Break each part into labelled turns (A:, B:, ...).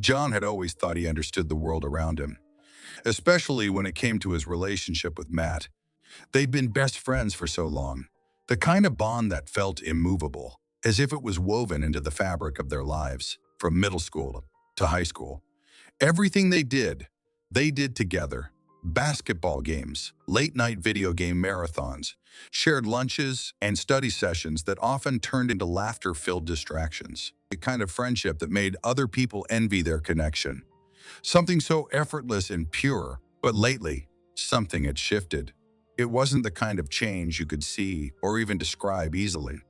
A: John had always thought he understood the world around him, especially when it came to his relationship with Matt. They'd been best friends for so long, the kind of bond that felt immovable, as if it was woven into the fabric of their lives, from middle school to high school. Everything they did together. Basketball games, late-night video game marathons, shared lunches, and study sessions that often turned into laughter-filled distractions. A kind of friendship that made other people envy their connection. Something so effortless and pure, but lately, something had shifted. It wasn't the kind of change you could see or even describe easily.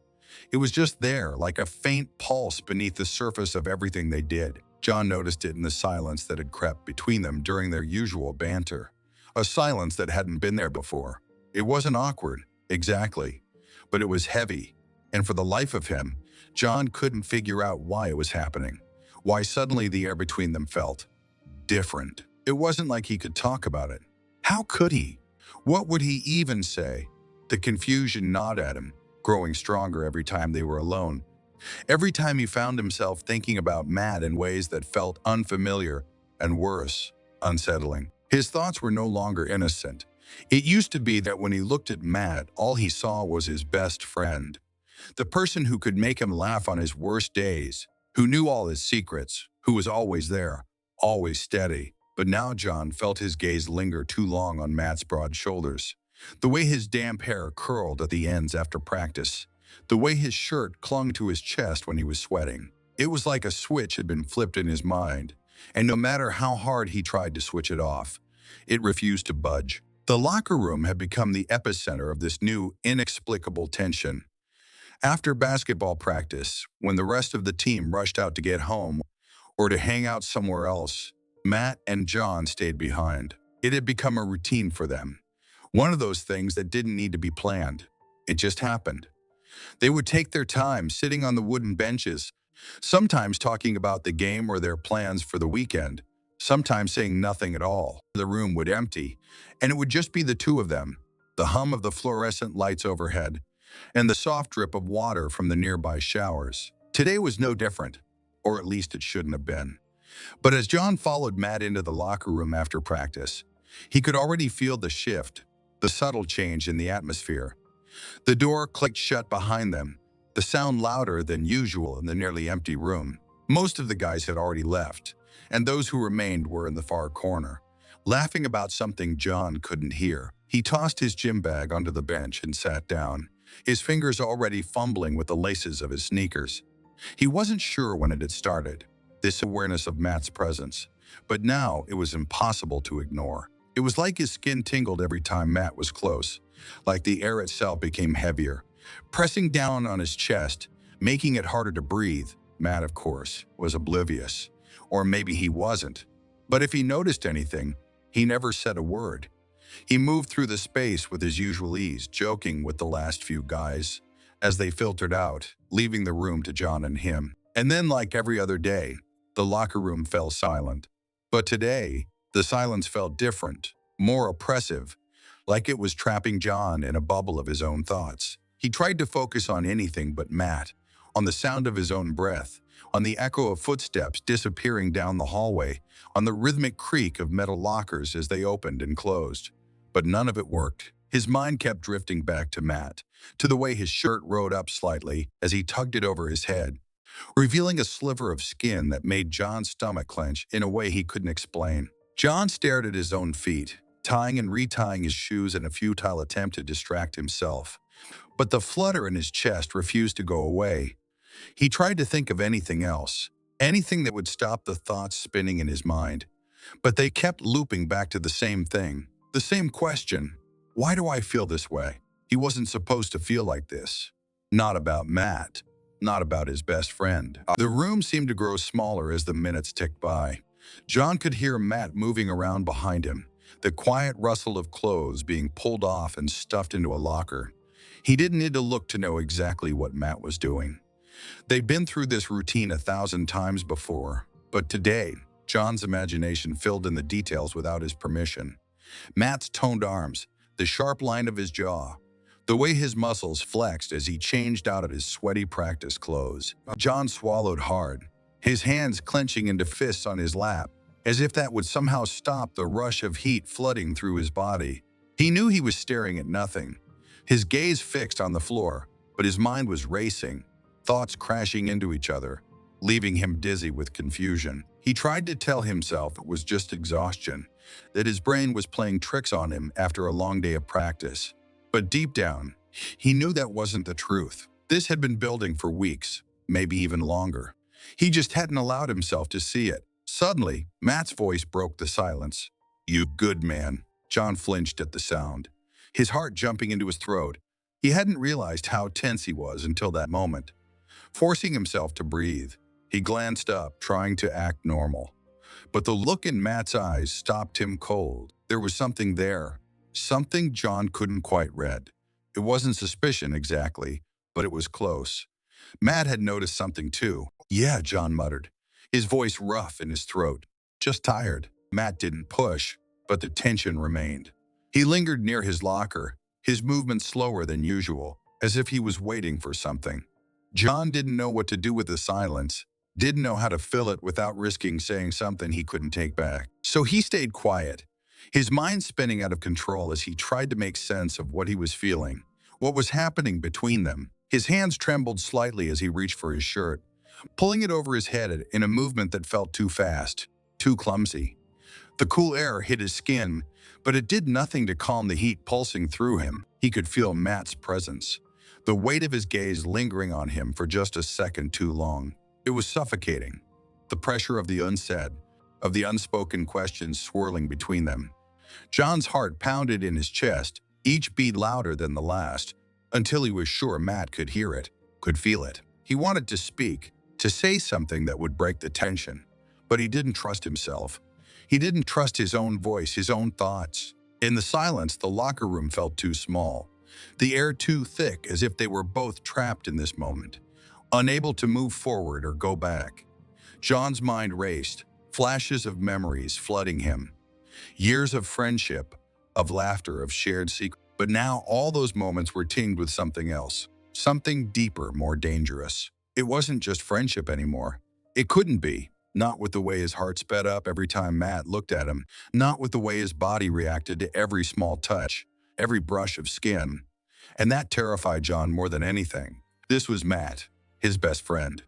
A: It was just there, like a faint pulse beneath the surface of everything they did. John noticed it in the silence that had crept between them during their usual banter. A silence that hadn't been there before. It wasn't awkward, exactly, but it was heavy. And for the life of him, John couldn't figure out why it was happening. Why suddenly the air between them felt different. It wasn't like he could talk about it. How could he? What would he even say? The confusion gnawed at him, growing stronger every time they were alone. Every time he found himself thinking about Matt in ways that felt unfamiliar and worse, unsettling. His thoughts were no longer innocent. It used to be that when he looked at Matt, all he saw was his best friend. The person who could make him laugh on his worst days, who knew all his secrets, who was always there, always steady. But now John felt his gaze linger too long on Matt's broad shoulders. The way his damp hair curled at the ends after practice. The way his shirt clung to his chest when he was sweating. It was like a switch had been flipped in his mind, and no matter how hard he tried to switch it off, it refused to budge. The locker room had become the epicenter of this new, inexplicable tension. After basketball practice, when the rest of the team rushed out to get home or to hang out somewhere else, Matt and John stayed behind. It had become a routine for them. One of those things that didn't need to be planned. It just happened. They would take their time sitting on the wooden benches, sometimes talking about the game or their plans for the weekend, sometimes saying nothing at all. The room would empty, and it would just be the two of them, the hum of the fluorescent lights overhead, and the soft drip of water from the nearby showers. Today was no different, or at least it shouldn't have been. But as John followed Matt into the locker room after practice, he could already feel the shift, the subtle change in the atmosphere. The door clicked shut behind them, the sound louder than usual in the nearly empty room. Most of the guys had already left, and those who remained were in the far corner, laughing about something John couldn't hear. He tossed his gym bag onto the bench and sat down, his fingers already fumbling with the laces of his sneakers. He wasn't sure when it had started, this awareness of Matt's presence, but now it was impossible to ignore. It was like his skin tingled every time Matt was close, like the air itself became heavier, pressing down on his chest, making it harder to breathe. Matt, of course, was oblivious. Or maybe he wasn't. But if he noticed anything, he never said a word. He moved through the space with his usual ease, joking with the last few guys as they filtered out, leaving the room to John and him. And then, like every other day, the locker room fell silent. But today, the silence felt different, more oppressive, like it was trapping John in a bubble of his own thoughts. He tried to focus on anything but Matt, on the sound of his own breath, on the echo of footsteps disappearing down the hallway, on the rhythmic creak of metal lockers as they opened and closed. But none of it worked. His mind kept drifting back to Matt, to the way his shirt rode up slightly as he tugged it over his head, revealing a sliver of skin that made John's stomach clench in a way he couldn't explain. John stared at his own feet, tying and retying his shoes in a futile attempt to distract himself. But the flutter in his chest refused to go away. He tried to think of anything else, anything that would stop the thoughts spinning in his mind. But they kept looping back to the same thing, the same question. Why do I feel this way? He wasn't supposed to feel like this. Not about Matt. Not about his best friend. The room seemed to grow smaller as the minutes ticked by. John could hear Matt moving around behind him, the quiet rustle of clothes being pulled off and stuffed into a locker. He didn't need to look to know exactly what Matt was doing. They'd been through this routine 1,000 times before, but today, John's imagination filled in the details without his permission. Matt's toned arms, the sharp line of his jaw, the way his muscles flexed as he changed out of his sweaty practice clothes. John swallowed hard, his hands clenching into fists on his lap, as if that would somehow stop the rush of heat flooding through his body. He knew he was staring at nothing, his gaze fixed on the floor, but his mind was racing, thoughts crashing into each other, leaving him dizzy with confusion. He tried to tell himself it was just exhaustion, that his brain was playing tricks on him after a long day of practice. But deep down, he knew that wasn't the truth. This had been building for weeks, maybe even longer. He just hadn't allowed himself to see it. Suddenly, Matt's voice broke the silence. "You good man." John flinched at the sound, his heart jumping into his throat. He hadn't realized how tense he was until that moment. Forcing himself to breathe, he glanced up, trying to act normal. But the look in Matt's eyes stopped him cold. There was something there, something John couldn't quite read. It wasn't suspicion exactly, but it was close. Matt had noticed something too. "Yeah," John muttered, his voice rough in his throat. "Just tired." Matt didn't push, but the tension remained. He lingered near his locker, his movements slower than usual, as if he was waiting for something. John didn't know what to do with the silence, didn't know how to fill it without risking saying something he couldn't take back. So he stayed quiet, his mind spinning out of control as he tried to make sense of what he was feeling, what was happening between them. His hands trembled slightly as he reached for his shirt, pulling it over his head in a movement that felt too fast, too clumsy. The cool air hit his skin, but it did nothing to calm the heat pulsing through him. He could feel Matt's presence, the weight of his gaze lingering on him for just a second too long. It was suffocating, the pressure of the unsaid, of the unspoken questions swirling between them. John's heart pounded in his chest, each beat louder than the last, until he was sure Matt could hear it, could feel it. He wanted to speak, to say something that would break the tension, but he didn't trust himself. He didn't trust his own voice, his own thoughts. In the silence, the locker room felt too small, the air too thick, as if they were both trapped in this moment, unable to move forward or go back. John's mind raced, flashes of memories flooding him. Years of friendship, of laughter, of shared secrets. But now all those moments were tinged with something else, something deeper, more dangerous. It wasn't just friendship anymore. It couldn't be. Not with the way his heart sped up every time Matt looked at him, not with the way his body reacted to every small touch, every brush of skin. And that terrified John more than anything. This was Matt, his best friend.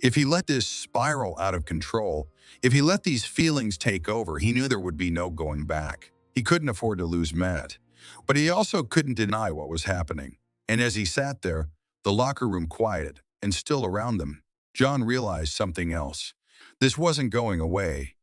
A: If he let this spiral out of control, if he let these feelings take over, he knew there would be no going back. He couldn't afford to lose Matt, but he also couldn't deny what was happening. And as he sat there, the locker room quiet and still around them, John realized something else. This wasn't going away.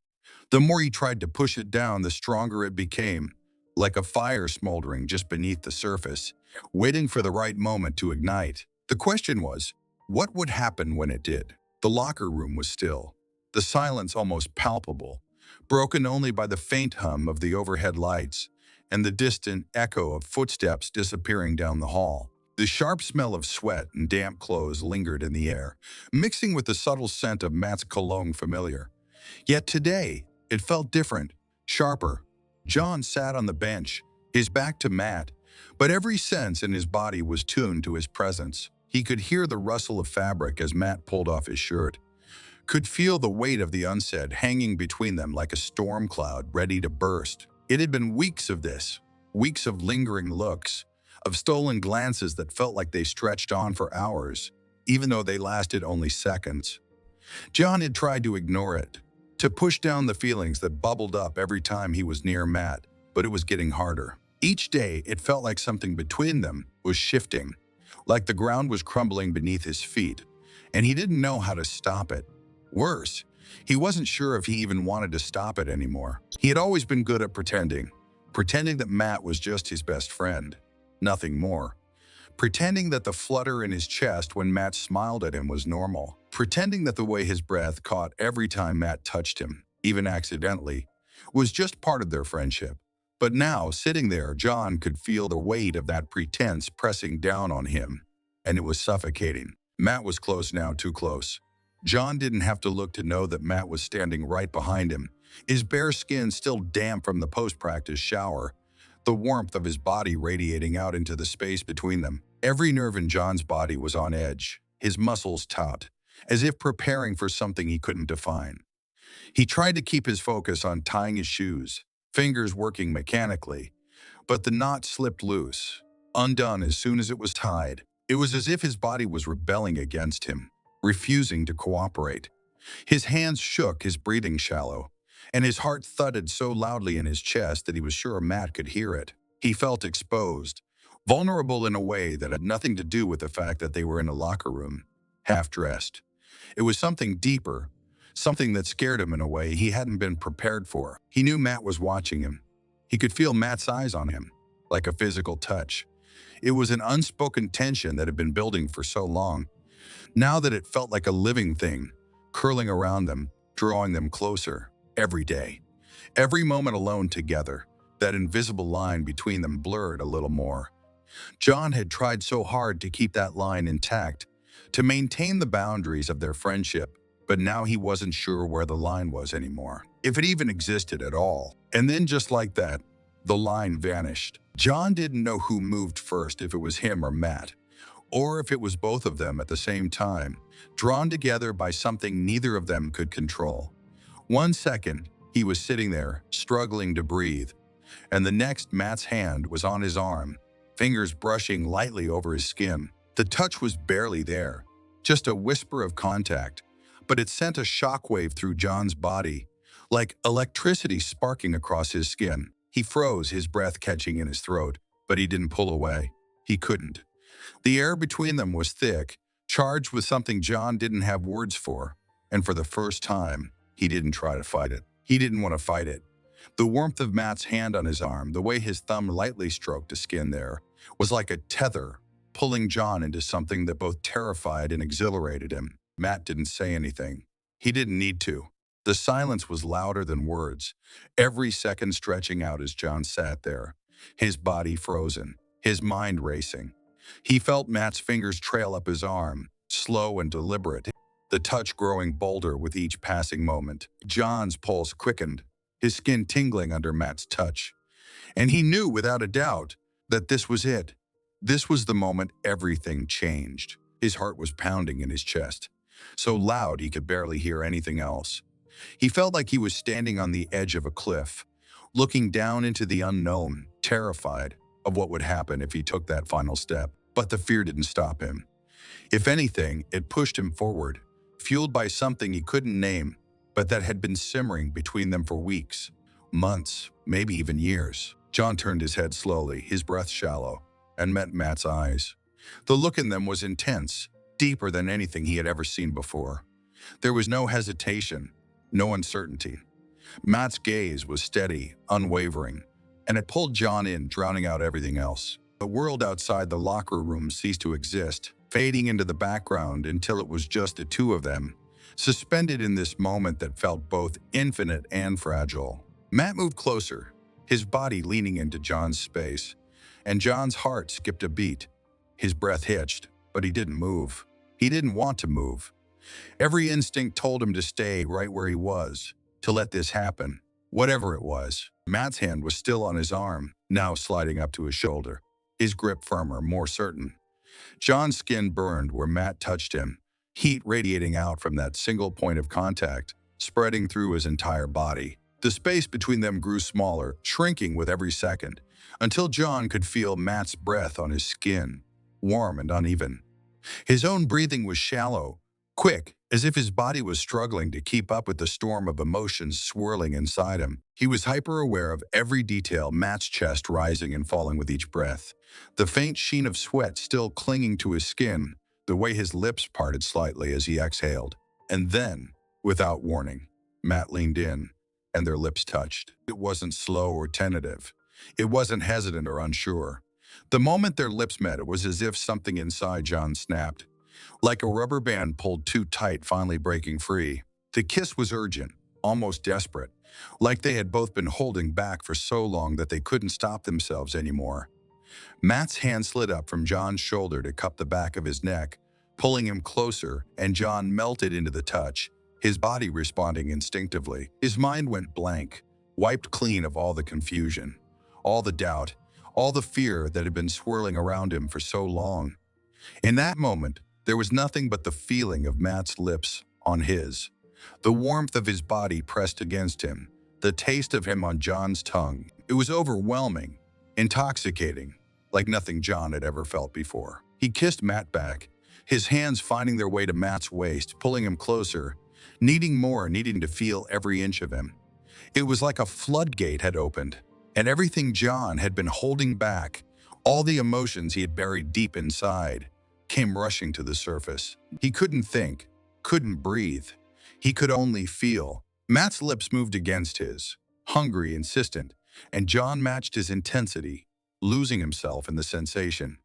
A: The more he tried to push it down, the stronger it became, like a fire smoldering just beneath the surface, waiting for the right moment to ignite. The question was, what would happen when it did? The locker room was still, the silence almost palpable, broken only by the faint hum of the overhead lights and the distant echo of footsteps disappearing down the hall. The sharp smell of sweat and damp clothes lingered in the air, mixing with the subtle scent of Matt's cologne familiar. Yet today, it felt different, sharper. John sat on the bench, his back to Matt, but every sense in his body was tuned to his presence. He could hear the rustle of fabric as Matt pulled off his shirt, could feel the weight of the unsaid hanging between them like a storm cloud ready to burst. It had been weeks of this, weeks of lingering looks, of stolen glances that felt like they stretched on for hours, even though they lasted only seconds. John had tried to ignore it, to push down the feelings that bubbled up every time he was near Matt, but it was getting harder. Each day, it felt like something between them was shifting, like the ground was crumbling beneath his feet, and he didn't know how to stop it. Worse, he wasn't sure if he even wanted to stop it anymore. He had always been good at pretending that Matt was just his best friend, nothing more. Pretending that the flutter in his chest when Matt smiled at him was normal. Pretending that the way his breath caught every time Matt touched him, even accidentally, was just part of their friendship. But now, sitting there, John could feel the weight of that pretense pressing down on him, and it was suffocating. Matt was close now, too close. John didn't have to look to know that Matt was standing right behind him, his bare skin still damp from the post-practice shower, the warmth of his body radiating out into the space between them. Every nerve in John's body was on edge, his muscles taut, as if preparing for something he couldn't define. He tried to keep his focus on tying his shoes, fingers working mechanically, but the knot slipped loose, undone as soon as it was tied. It was as if his body was rebelling against him, refusing to cooperate. His hands shook, his breathing shallow, and his heart thudded so loudly in his chest that he was sure Matt could hear it. He felt exposed, vulnerable in a way that had nothing to do with the fact that they were in a locker room, half-dressed. It was something deeper, something that scared him in a way he hadn't been prepared for. He knew Matt was watching him. He could feel Matt's eyes on him, like a physical touch. It was an unspoken tension that had been building for so long. Now that it felt like a living thing, curling around them, drawing them closer, every day. Every moment alone together, that invisible line between them blurred a little more. John had tried so hard to keep that line intact, to maintain the boundaries of their friendship, but now he wasn't sure where the line was anymore, if it even existed at all. And then just like that, the line vanished. John didn't know who moved first, if it was him or Matt, or if it was both of them at the same time, drawn together by something neither of them could control. 1 second, he was sitting there, struggling to breathe, and the next Matt's hand was on his arm, fingers brushing lightly over his skin. The touch was barely there, just a whisper of contact, but it sent a shockwave through John's body, like electricity sparking across his skin. He froze, his breath catching in his throat, but he didn't pull away. He couldn't. The air between them was thick, charged with something John didn't have words for, and for the first time, he didn't try to fight it. He didn't want to fight it. The warmth of Matt's hand on his arm, the way his thumb lightly stroked the skin there, was like a tether, pulling John into something that both terrified and exhilarated him. Matt didn't say anything. He didn't need to. The silence was louder than words, every second stretching out as John sat there, his body frozen, his mind racing. He felt Matt's fingers trail up his arm, slow and deliberate, the touch growing bolder with each passing moment. John's pulse quickened, his skin tingling under Matt's touch. And he knew without a doubt that this was it. This was the moment everything changed. His heart was pounding in his chest, so loud he could barely hear anything else. He felt like he was standing on the edge of a cliff, looking down into the unknown, terrified of what would happen if he took that final step. But the fear didn't stop him. If anything, it pushed him forward, fueled by something he couldn't name, but that had been simmering between them for weeks, months, maybe even years. John turned his head slowly, his breath shallow, and met Matt's eyes. The look in them was intense, deeper than anything he had ever seen before. There was no hesitation, no uncertainty. Matt's gaze was steady, unwavering, and it pulled John in, drowning out everything else. The world outside the locker room ceased to exist, fading into the background until it was just the two of them, suspended in this moment that felt both infinite and fragile. Matt moved closer, his body leaning into John's space, and John's heart skipped a beat. His breath hitched, but he didn't move. He didn't want to move. Every instinct told him to stay right where he was, to let this happen, whatever it was. Matt's hand was still on his arm, now sliding up to his shoulder, his grip firmer, more certain. John's skin burned where Matt touched him, heat radiating out from that single point of contact, spreading through his entire body. The space between them grew smaller, shrinking with every second, until John could feel Matt's breath on his skin, warm and uneven. His own breathing was shallow, quick, as if his body was struggling to keep up with the storm of emotions swirling inside him. He was hyper-aware of every detail, Matt's chest rising and falling with each breath, the faint sheen of sweat still clinging to his skin, the way his lips parted slightly as he exhaled. And then, without warning, Matt leaned in, and their lips touched. It wasn't slow or tentative. It wasn't hesitant or unsure. The moment their lips met, it was as if something inside John snapped, like a rubber band pulled too tight, finally breaking free. The kiss was urgent, almost desperate, like they had both been holding back for so long that they couldn't stop themselves anymore. Matt's hand slid up from John's shoulder to cup the back of his neck, pulling him closer, and John melted into the touch, his body responding instinctively. His mind went blank, wiped clean of all the confusion, all the doubt, all the fear that had been swirling around him for so long. In that moment, There was nothing but the feeling of Matt's lips on his, the warmth of his body pressed against him, the taste of him on John's tongue. It was overwhelming, intoxicating, like nothing John had ever felt before. He kissed Matt back, his hands finding their way to Matt's waist, pulling him closer, needing more, needing to feel every inch of him. It was like a floodgate had opened, and everything John had been holding back, all the emotions he had buried deep inside, came rushing to the surface. He couldn't think, couldn't breathe. He could only feel. Matt's lips moved against his, hungry, insistent, and John matched his intensity, losing himself in the sensation.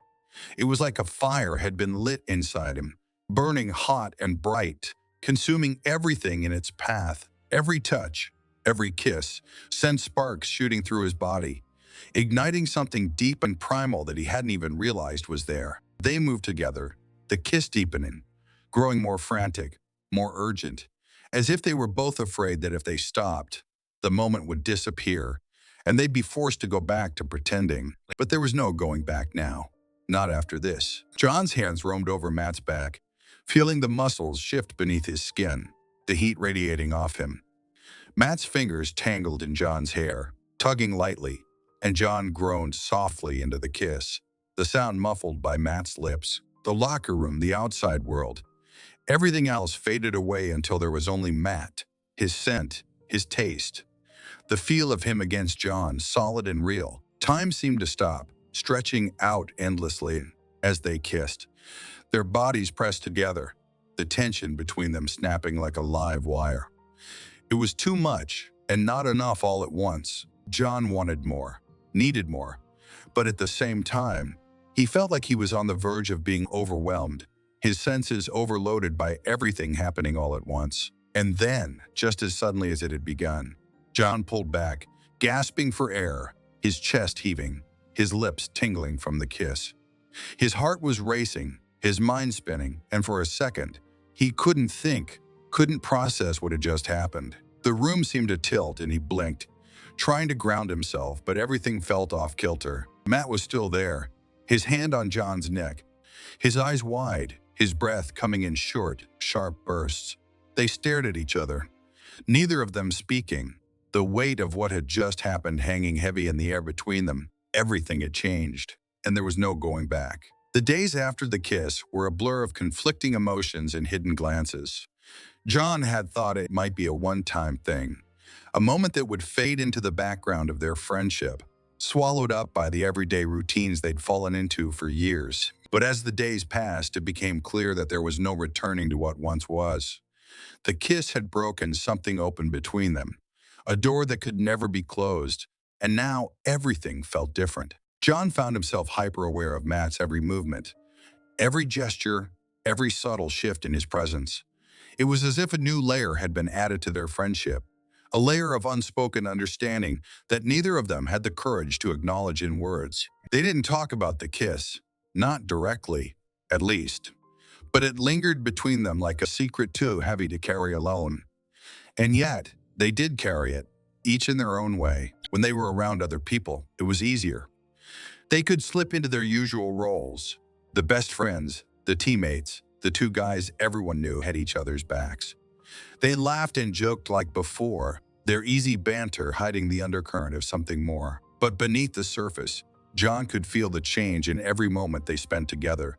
A: It was like a fire had been lit inside him, burning hot and bright, consuming everything in its path. Every touch, every kiss, sent sparks shooting through his body, igniting something deep and primal that he hadn't even realized was there. They moved together, the kiss deepening, growing more frantic, more urgent, as if they were both afraid that if they stopped, the moment would disappear, and they'd be forced to go back to pretending. But there was no going back now. Not after this. John's hands roamed over Matt's back, feeling the muscles shift beneath his skin, the heat radiating off him. Matt's fingers tangled in John's hair, tugging lightly, and John groaned softly into the kiss, the sound muffled by Matt's lips. The locker room, the outside world, everything else faded away until there was only Matt, his scent, his taste, the feel of him against John, solid and real. Time seemed to stop, stretching out endlessly as they kissed, their bodies pressed together, the tension between them snapping like a live wire. It was too much, and not enough all at once. John wanted more, needed more, but at the same time, he felt like he was on the verge of being overwhelmed, his senses overloaded by everything happening all at once. And then, just as suddenly as it had begun, John pulled back, gasping for air, his chest heaving, his lips tingling from the kiss. His heart was racing, his mind spinning, and for a second, he couldn't think, couldn't process what had just happened. The room seemed to tilt and he blinked, trying to ground himself, but everything felt off kilter. Matt was still there, his hand on John's neck, his eyes wide, his breath coming in short, sharp bursts. They stared at each other, neither of them speaking, the weight of what had just happened hanging heavy in the air between them. Everything had changed, and there was no going back. The days after the kiss were a blur of conflicting emotions and hidden glances. John had thought it might be a one-time thing, a moment that would fade into the background of their friendship, swallowed up by the everyday routines they'd fallen into for years. But as the days passed, it became clear that there was no returning to what once was. The kiss had broken something open between them, a door that could never be closed, and now everything felt different. John found himself hyper-aware of Matt's every movement, every gesture, every subtle shift in his presence. It was as if a new layer had been added to their friendship, a layer of unspoken understanding that neither of them had the courage to acknowledge in words. They didn't talk about the kiss, not directly, at least, but it lingered between them like a secret too heavy to carry alone. And yet, they did carry it, each in their own way. When they were around other people, it was easier. They could slip into their usual roles, the best friends, the teammates, the two guys everyone knew had each other's backs. They laughed and joked like before, their easy banter hiding the undercurrent of something more. But beneath the surface, John could feel the change in every moment they spent together.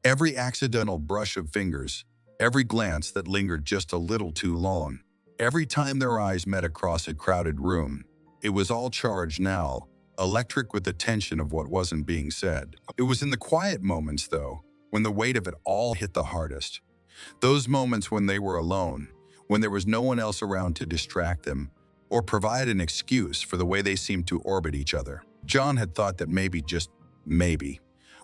A: Every accidental brush of fingers, every glance that lingered just a little too long, every time their eyes met across a crowded room. It was all charged now, electric with the tension of what wasn't being said. It was in the quiet moments, though, when the weight of it all hit the hardest. Those moments when they were alone, when there was no one else around to distract them or provide an excuse for the way they seemed to orbit each other. John had thought that maybe, just maybe,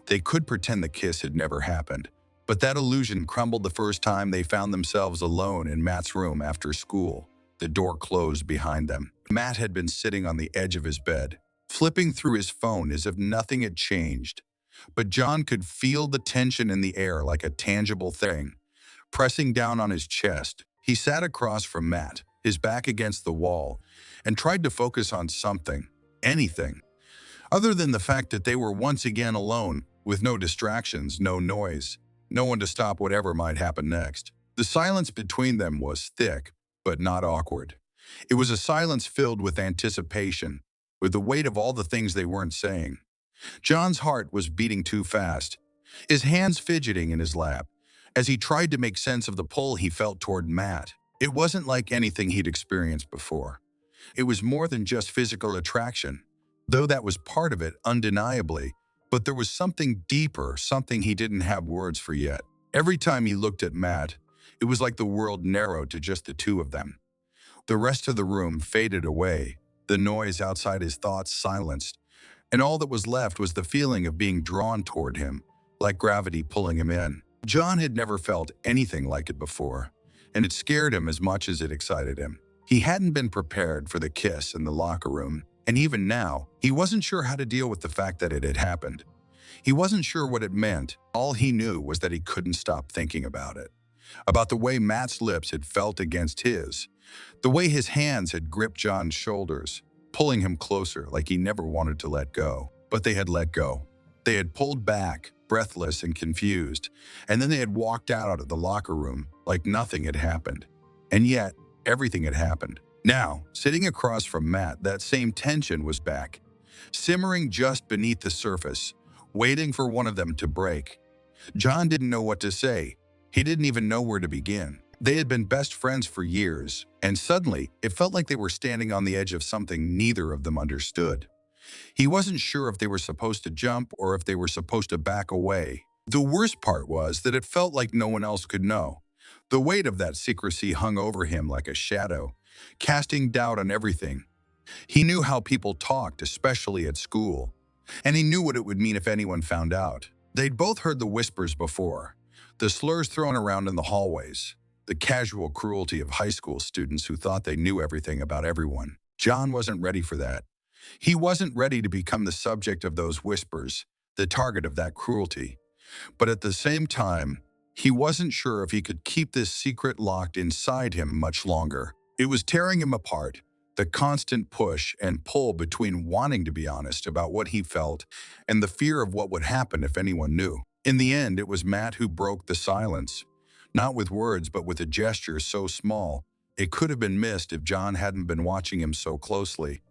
A: they could pretend the kiss had never happened. But that illusion crumbled the first time they found themselves alone in Matt's room after school, the door closed behind them. Matt had been sitting on the edge of his bed, flipping through his phone as if nothing had changed. But John could feel the tension in the air like a tangible thing, pressing down on his chest. He sat across from Matt, his back against the wall, and tried to focus on something, anything, other than the fact that they were once again alone, with no distractions, no noise, no one to stop whatever might happen next. The silence between them was thick, but not awkward. It was a silence filled with anticipation, with the weight of all the things they weren't saying. John's heart was beating too fast, his hands fidgeting in his lap, as he tried to make sense of the pull he felt toward Matt. It wasn't like anything he'd experienced before. It was more than just physical attraction, though that was part of it undeniably, but there was something deeper, something he didn't have words for yet. Every time he looked at Matt, it was like the world narrowed to just the two of them. The rest of the room faded away, the noise outside his thoughts silenced, and all that was left was the feeling of being drawn toward him, like gravity pulling him in. John had never felt anything like it before, and it scared him as much as it excited him. He hadn't been prepared for the kiss in the locker room, and even now, he wasn't sure how to deal with the fact that it had happened. He wasn't sure what it meant. All he knew was that he couldn't stop thinking about the way Matt's lips had felt against his, the way his hands had gripped John's shoulders, pulling him closer like he never wanted to let go. But they had let go. They had pulled back, breathless and confused, and then they had walked out of the locker room like nothing had happened. And yet, everything had happened. Now, sitting across from Matt, that same tension was back, simmering just beneath the surface, waiting for one of them to break. John didn't know what to say. He didn't even know where to begin. They had been best friends for years, and suddenly, it felt like they were standing on the edge of something neither of them understood. He wasn't sure if they were supposed to jump or if they were supposed to back away. The worst part was that it felt like no one else could know. The weight of that secrecy hung over him like a shadow, casting doubt on everything. He knew how people talked, especially at school, and he knew what it would mean if anyone found out. They'd both heard the whispers before, the slurs thrown around in the hallways, the casual cruelty of high school students who thought they knew everything about everyone. John wasn't ready for that. He wasn't ready to become the subject of those whispers, the target of that cruelty. But at the same time, he wasn't sure if he could keep this secret locked inside him much longer. It was tearing him apart, the constant push and pull between wanting to be honest about what he felt and the fear of what would happen if anyone knew. In the end, it was Matt who broke the silence, not with words but with a gesture so small it could have been missed if John hadn't been watching him so closely.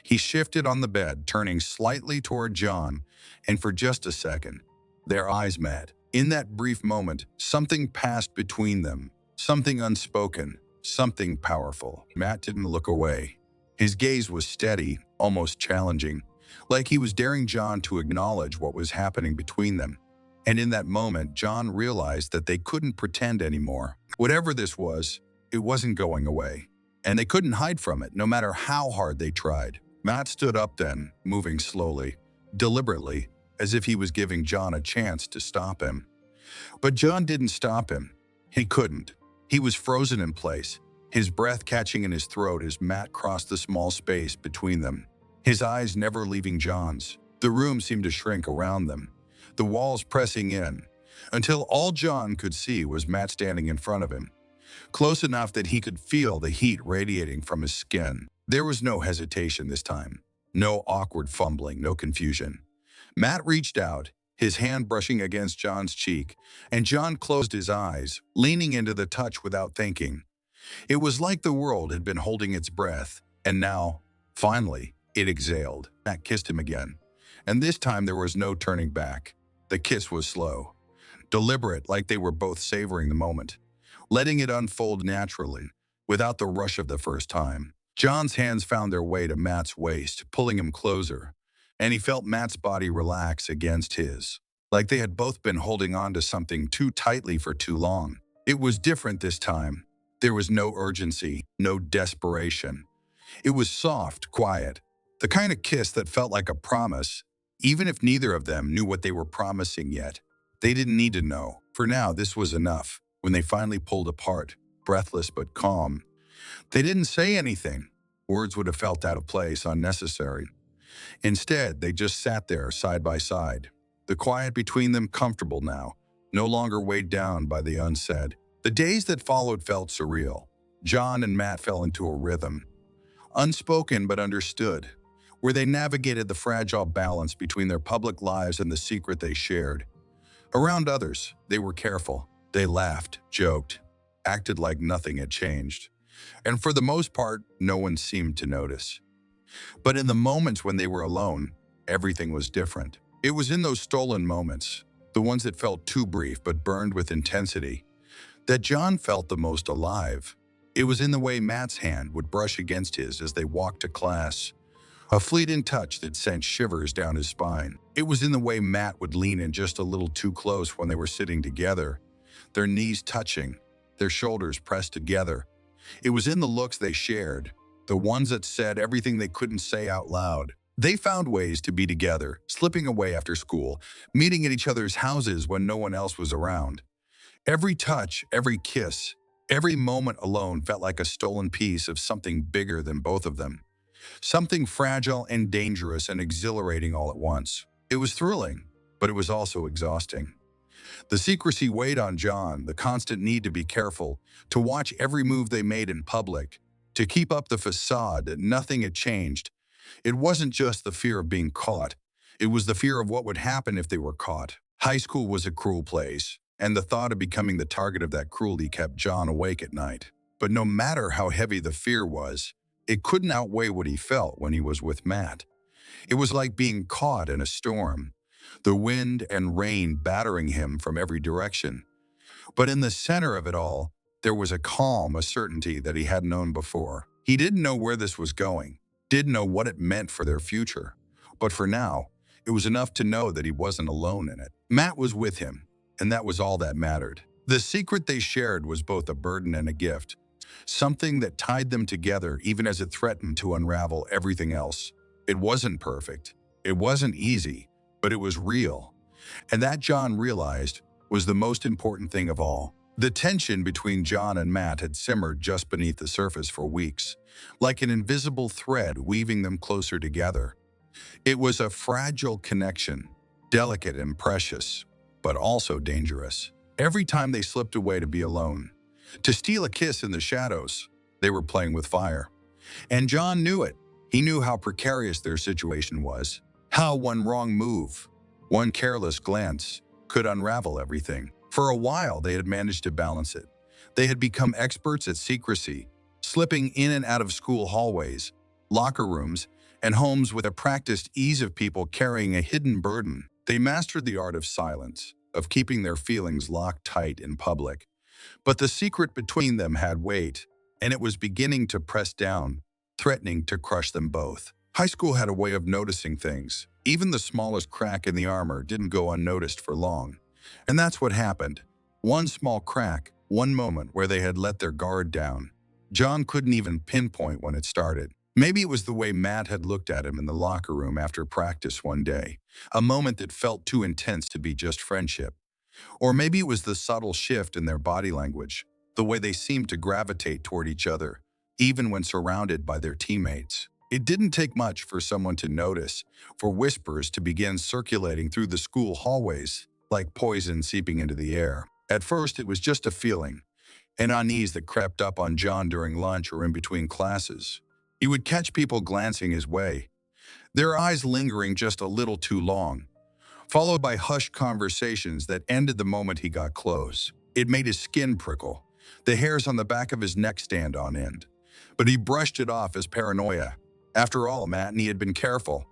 A: He shifted on the bed, turning slightly toward John, and for just a second, their eyes met. In that brief moment, something passed between them, something unspoken, something powerful. Matt didn't look away. His gaze was steady, almost challenging, like he was daring John to acknowledge what was happening between them. And in that moment, John realized that they couldn't pretend anymore. Whatever this was, it wasn't going away. And they couldn't hide from it, no matter how hard they tried. Matt stood up then, moving slowly, deliberately, as if he was giving John a chance to stop him. But John didn't stop him. He couldn't. He was frozen in place, his breath catching in his throat as Matt crossed the small space between them, his eyes never leaving John's. The room seemed to shrink around them, the walls pressing in, until all John could see was Matt standing in front of him, close enough that he could feel the heat radiating from his skin. There was no hesitation this time, no awkward fumbling, no confusion. Matt reached out, his hand brushing against John's cheek, and John closed his eyes, leaning into the touch without thinking. It was like the world had been holding its breath, and now, finally, it exhaled. Matt kissed him again, and this time there was no turning back. The kiss was slow, deliberate, like they were both savoring the moment, letting it unfold naturally, without the rush of the first time. John's hands found their way to Matt's waist, pulling him closer, and he felt Matt's body relax against his, like they had both been holding on to something too tightly for too long. It was different this time. There was no urgency, no desperation. It was soft, quiet, the kind of kiss that felt like a promise, even if neither of them knew what they were promising yet. They didn't need to know. For now, this was enough. When they finally pulled apart, breathless but calm, they didn't say anything. Words would have felt out of place, unnecessary. Instead, they just sat there side by side, the quiet between them comfortable now, no longer weighed down by the unsaid. The days that followed felt surreal. John and Matt fell into a rhythm, unspoken but understood, where they navigated the fragile balance between their public lives and the secret they shared. Around others, they were careful. They laughed, joked, acted like nothing had changed. And for the most part, no one seemed to notice. But in the moments when they were alone, everything was different. It was in those stolen moments, the ones that felt too brief but burned with intensity, that John felt the most alive. It was in the way Matt's hand would brush against his as they walked to class, a fleeting touch that sent shivers down his spine. It was in the way Matt would lean in just a little too close when they were sitting together, their knees touching, their shoulders pressed together. It was in the looks they shared, the ones that said everything they couldn't say out loud. They found ways to be together, slipping away after school, meeting at each other's houses when no one else was around. Every touch, every kiss, every moment alone felt like a stolen piece of something bigger than both of them. Something fragile and dangerous and exhilarating all at once. It was thrilling, but it was also exhausting. The secrecy weighed on John, the constant need to be careful, to watch every move they made in public, to keep up the facade that nothing had changed. It wasn't just the fear of being caught. It was the fear of what would happen if they were caught. High school was a cruel place, and the thought of becoming the target of that cruelty kept John awake at night. But no matter how heavy the fear was, it couldn't outweigh what he felt when he was with Matt. It was like being caught in a storm, the wind and rain battering him from every direction. But in the center of it all, there was a calm, a certainty that he hadn't known before. He didn't know where this was going, didn't know what it meant for their future. But for now, it was enough to know that he wasn't alone in it. Matt was with him, and that was all that mattered. The secret they shared was both a burden and a gift, something that tied them together even as it threatened to unravel everything else. It wasn't perfect, it wasn't easy, but it was real. And that, John realized, was the most important thing of all. The tension between John and Matt had simmered just beneath the surface for weeks, like an invisible thread weaving them closer together. It was a fragile connection, delicate and precious, but also dangerous. Every time they slipped away to be alone, to steal a kiss in the shadows, they were playing with fire. And John knew it. He knew how precarious their situation was, how one wrong move, one careless glance, could unravel everything. For a while, they had managed to balance it. They had become experts at secrecy, slipping in and out of school hallways, locker rooms, and homes with a practiced ease of people carrying a hidden burden. They mastered the art of silence, of keeping their feelings locked tight in public. But the secret between them had weight, and it was beginning to press down, threatening to crush them both. High school had a way of noticing things. Even the smallest crack in the armor didn't go unnoticed for long. And that's what happened. One small crack, one moment where they had let their guard down. John couldn't even pinpoint when it started. Maybe it was the way Matt had looked at him in the locker room after practice one day, a moment that felt too intense to be just friendship. Or maybe it was the subtle shift in their body language, the way they seemed to gravitate toward each other, even when surrounded by their teammates. It didn't take much for someone to notice, for whispers to begin circulating through the school hallways, like poison seeping into the air. At first, it was just a feeling, an unease that crept up on John during lunch or in between classes. He would catch people glancing his way, their eyes lingering just a little too long, followed by hushed conversations that ended the moment he got close. It made his skin prickle, the hairs on the back of his neck stand on end. But he brushed it off as paranoia. After all, Matt and he had been careful.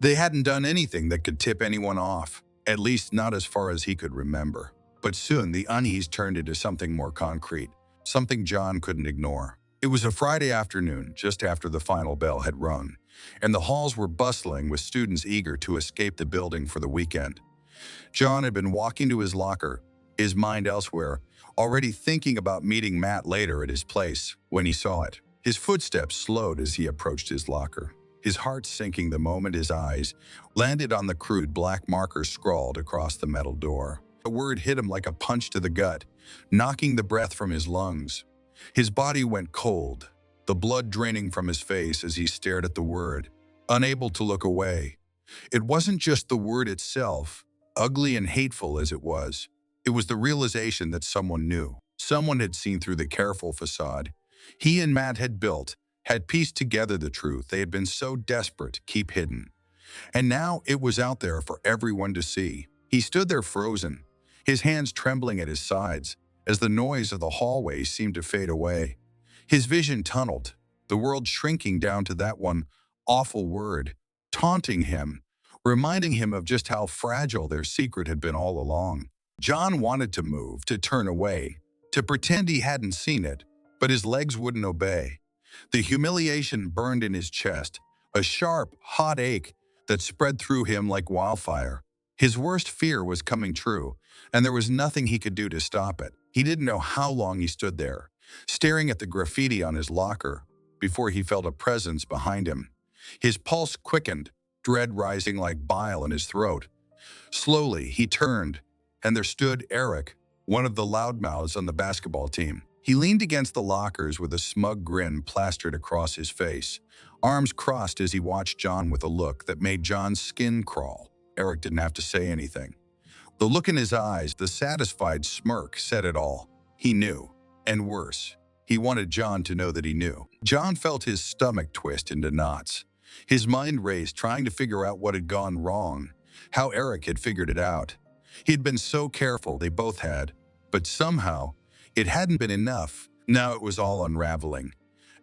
A: They hadn't done anything that could tip anyone off, at least not as far as he could remember. But soon the unease turned into something more concrete, something John couldn't ignore. It was a Friday afternoon, just after the final bell had rung, and the halls were bustling with students eager to escape the building for the weekend. John had been walking to his locker, his mind elsewhere, already thinking about meeting Matt later at his place, when he saw it. His footsteps slowed as he approached his locker, his heart sinking the moment his eyes landed on the crude black marker scrawled across the metal door. The word hit him like a punch to the gut, knocking the breath from his lungs. His body went cold, the blood draining from his face as he stared at the word, unable to look away. It wasn't just the word itself, ugly and hateful as it was. It was the realization that someone knew. Someone had seen through the careful facade he and Matt had built, had pieced together the truth they had been so desperate to keep hidden. And now it was out there for everyone to see. He stood there frozen, his hands trembling at his sides as the noise of the hallway seemed to fade away. His vision tunneled, the world shrinking down to that one awful word, taunting him, reminding him of just how fragile their secret had been all along. John wanted to move, to turn away, to pretend he hadn't seen it, but his legs wouldn't obey. The humiliation burned in his chest, a sharp, hot ache that spread through him like wildfire. His worst fear was coming true, and there was nothing he could do to stop it. He didn't know how long he stood there, staring at the graffiti on his locker, before he felt a presence behind him. His pulse quickened, dread rising like bile in his throat. Slowly, he turned, and there stood Eric, one of the loudmouths on the basketball team. He leaned against the lockers with a smug grin plastered across his face, arms crossed as he watched John with a look that made John's skin crawl. Eric didn't have to say anything. The look in his eyes, the satisfied smirk, said it all. He knew. And worse, he wanted John to know that he knew. John felt his stomach twist into knots. His mind raced, trying to figure out what had gone wrong, how Eric had figured it out. He'd been so careful, they both had, but somehow it hadn't been enough. Now it was all unraveling,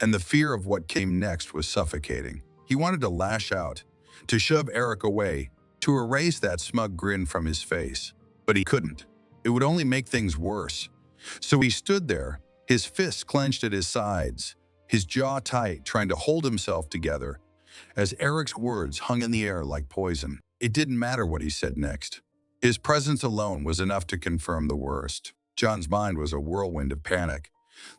A: and the fear of what came next was suffocating. He wanted to lash out, to shove Eric away, to erase that smug grin from his face, but he couldn't. It would only make things worse. So he stood there, his fists clenched at his sides, his jaw tight, trying to hold himself together, as Eric's words hung in the air like poison. It didn't matter what he said next. His presence alone was enough to confirm the worst. John's mind was a whirlwind of panic.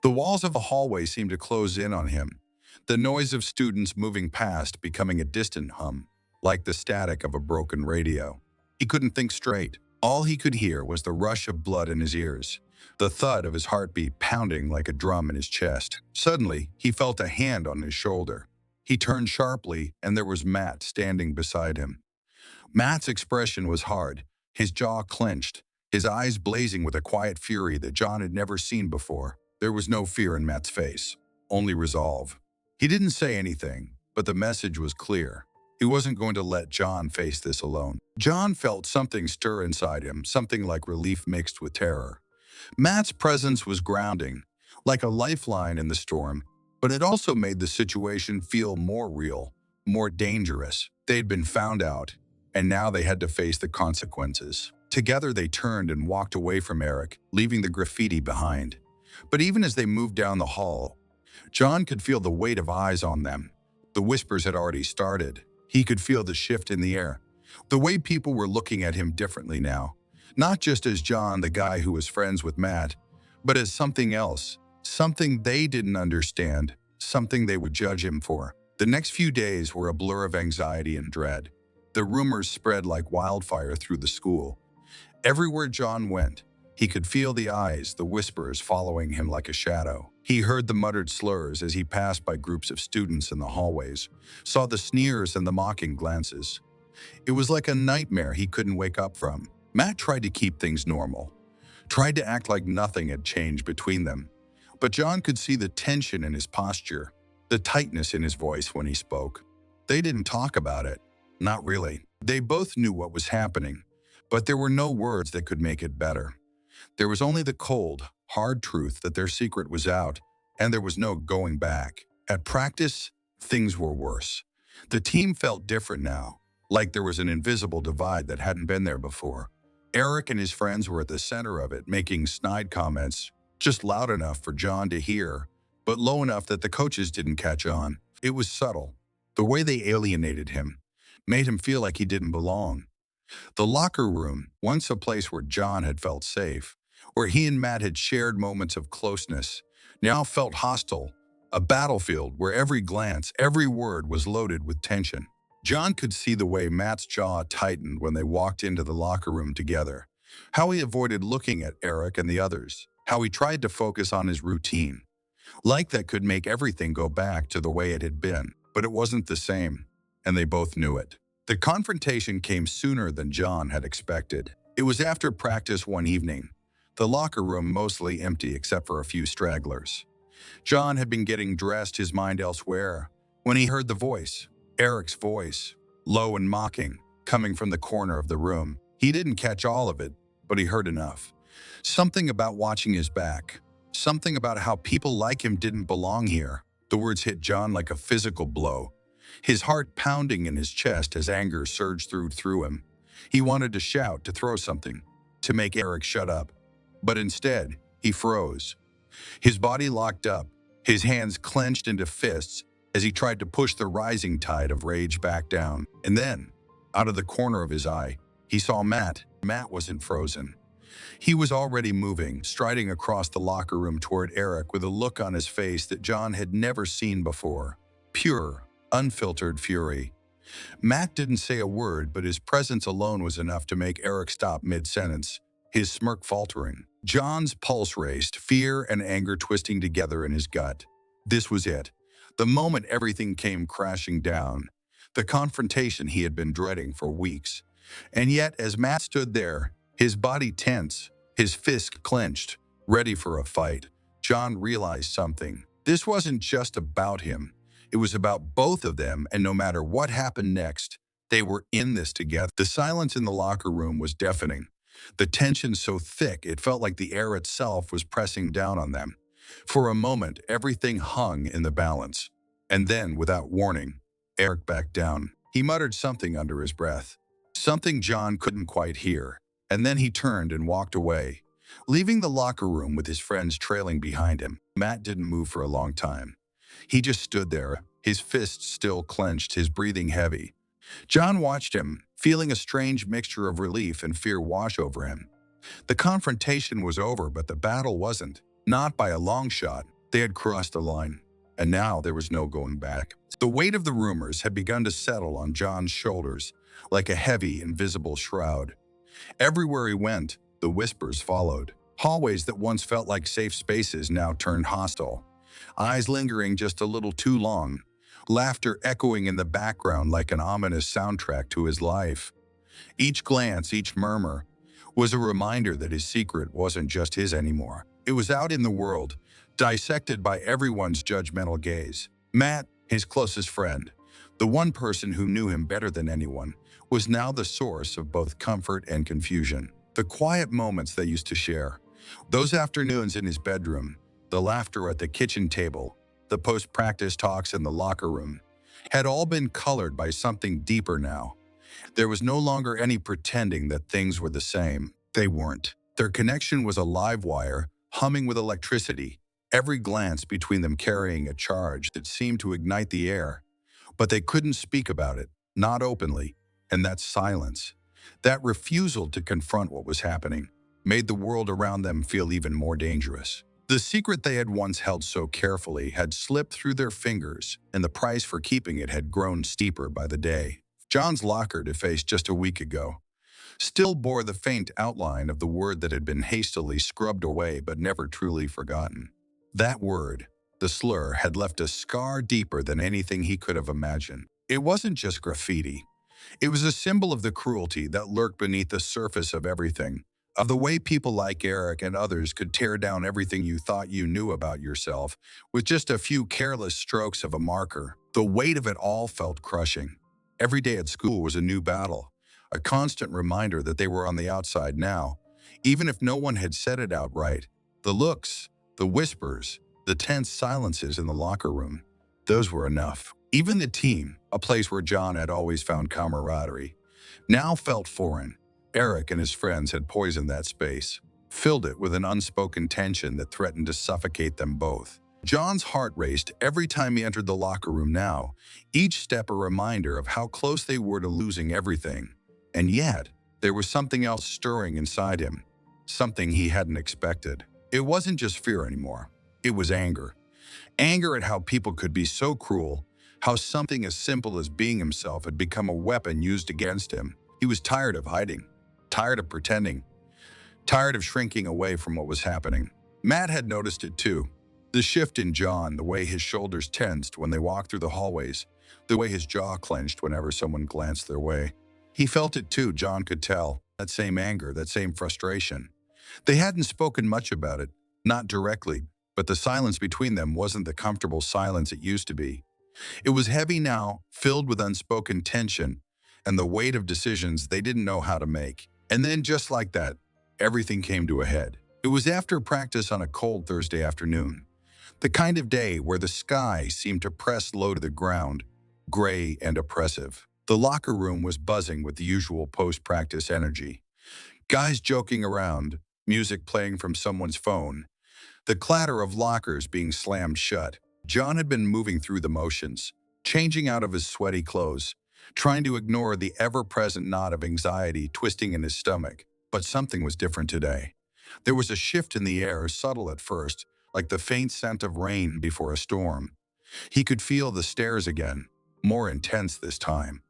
A: The walls of the hallway seemed to close in on him, the noise of students moving past becoming a distant hum, like the static of a broken radio. He couldn't think straight. All he could hear was the rush of blood in his ears, the thud of his heartbeat pounding like a drum in his chest. Suddenly, he felt a hand on his shoulder. He turned sharply, and there was Matt standing beside him. Matt's expression was hard, his jaw clenched, his eyes blazing with a quiet fury that John had never seen before. There was no fear in Matt's face, only resolve. He didn't say anything, but the message was clear. He wasn't going to let John face this alone. John felt something stir inside him, something like relief mixed with terror. Matt's presence was grounding, like a lifeline in the storm, but it also made the situation feel more real, more dangerous. They'd been found out, and now they had to face the consequences. Together they turned and walked away from Eric, leaving the graffiti behind. But even as they moved down the hall, John could feel the weight of eyes on them. The whispers had already started. He could feel the shift in the air, the way people were looking at him differently now. Not just as John, the guy who was friends with Matt, but as something else, something they didn't understand, something they would judge him for. The next few days were a blur of anxiety and dread. The rumors spread like wildfire through the school. Everywhere John went, he could feel the eyes, the whispers following him like a shadow. He heard the muttered slurs as he passed by groups of students in the hallways, saw the sneers and the mocking glances. It was like a nightmare he couldn't wake up from. Matt tried to keep things normal, tried to act like nothing had changed between them. But John could see the tension in his posture, the tightness in his voice when he spoke. They didn't talk about it. Not really. They both knew what was happening, but there were no words that could make it better. There was only the cold, hard truth that their secret was out, and there was no going back. At practice, things were worse. The team felt different now, like there was an invisible divide that hadn't been there before. Eric and his friends were at the center of it, making snide comments, just loud enough for John to hear, but low enough that the coaches didn't catch on. It was subtle. The way they alienated him, made him feel like he didn't belong. The locker room, once a place where John had felt safe, where he and Matt had shared moments of closeness, now felt hostile, a battlefield where every glance, every word was loaded with tension. John could see the way Matt's jaw tightened when they walked into the locker room together, how he avoided looking at Eric and the others, how he tried to focus on his routine. Like that could make everything go back to the way it had been, but it wasn't the same, and they both knew it. The confrontation came sooner than John had expected. It was after practice one evening, the locker room mostly empty except for a few stragglers. John had been getting dressed, his mind elsewhere, when he heard the voice, Eric's voice, low and mocking, coming from the corner of the room. He didn't catch all of it, but he heard enough. Something about watching his back. Something about how people like him didn't belong here. The words hit John like a physical blow, his heart pounding in his chest as anger surged through him. He wanted to shout, to throw something, to make Eric shut up. But instead, he froze. His body locked up, his hands clenched into fists as he tried to push the rising tide of rage back down. And then, out of the corner of his eye, he saw Matt. Matt wasn't frozen. He was already moving, striding across the locker room toward Eric with a look on his face that John had never seen before. Pure, unfiltered fury. Matt didn't say a word, but his presence alone was enough to make Eric stop mid-sentence, his smirk faltering. John's pulse raced, fear and anger twisting together in his gut. This was it. The moment everything came crashing down. The confrontation he had been dreading for weeks. And yet, as Matt stood there, his body tense, his fist clenched, ready for a fight, John realized something. This wasn't just about him. It was about both of them, and no matter what happened next, they were in this together. The silence in the locker room was deafening. The tension so thick it felt like the air itself was pressing down on them. For a moment, everything hung in the balance. And then, without warning, Eric backed down. He muttered something under his breath, something John couldn't quite hear. And then he turned and walked away, leaving the locker room with his friends trailing behind him. Matt didn't move for a long time. He just stood there, his fists still clenched, his breathing heavy. John watched him, feeling a strange mixture of relief and fear wash over him. The confrontation was over, but the battle wasn't. Not by a long shot. They had crossed the line, and now there was no going back. The weight of the rumors had begun to settle on John's shoulders, like a heavy, invisible shroud. Everywhere he went, the whispers followed. Hallways that once felt like safe spaces now turned hostile. Eyes lingering just a little too long. Laughter echoing in the background like an ominous soundtrack to his life. Each glance, each murmur, was a reminder that his secret wasn't just his anymore. It was out in the world, dissected by everyone's judgmental gaze. Matt, his closest friend, the one person who knew him better than anyone, was now the source of both comfort and confusion. The quiet moments they used to share, those afternoons in his bedroom, the laughter at the kitchen table, the post-practice talks in the locker room, had all been colored by something deeper now. There was no longer any pretending that things were the same. They weren't. Their connection was a live wire, humming with electricity, every glance between them carrying a charge that seemed to ignite the air. But they couldn't speak about it, not openly, and that silence, that refusal to confront what was happening, made the world around them feel even more dangerous. The secret they had once held so carefully had slipped through their fingers, and the price for keeping it had grown steeper by the day. John's locker, defaced just a week ago, still bore the faint outline of the word that had been hastily scrubbed away but never truly forgotten. That word, the slur, had left a scar deeper than anything he could have imagined. It wasn't just graffiti. It was a symbol of the cruelty that lurked beneath the surface of everything, of the way people like Eric and others could tear down everything you thought you knew about yourself with just a few careless strokes of a marker. The weight of it all felt crushing. Every day at school was a new battle, a constant reminder that they were on the outside now, even if no one had said it outright. The looks, the whispers, the tense silences in the locker room, those were enough. Even the team, a place where John had always found camaraderie, now felt foreign. Eric and his friends had poisoned that space, filled it with an unspoken tension that threatened to suffocate them both. John's heart raced every time he entered the locker room now, each step a reminder of how close they were to losing everything. And yet, there was something else stirring inside him, something he hadn't expected. It wasn't just fear anymore. It was anger. Anger at how people could be so cruel, how something as simple as being himself had become a weapon used against him. He was tired of hiding, tired of pretending, tired of shrinking away from what was happening. Matt had noticed it too. The shift in John, the way his shoulders tensed when they walked through the hallways, the way his jaw clenched whenever someone glanced their way. He felt it too, John could tell, that same anger, that same frustration. They hadn't spoken much about it, not directly, but the silence between them wasn't the comfortable silence it used to be. It was heavy now, filled with unspoken tension and the weight of decisions they didn't know how to make. And then just like that, everything came to a head. It was after practice on a cold Thursday afternoon, the kind of day where the sky seemed to press low to the ground, gray and oppressive. The locker room was buzzing with the usual post-practice energy. Guys joking around, music playing from someone's phone, the clatter of lockers being slammed shut. John had been moving through the motions, changing out of his sweaty clothes, trying to ignore the ever-present knot of anxiety twisting in his stomach. But something was different today. There was a shift in the air, subtle at first, like the faint scent of rain before a storm. He could feel the stares again, more intense this time.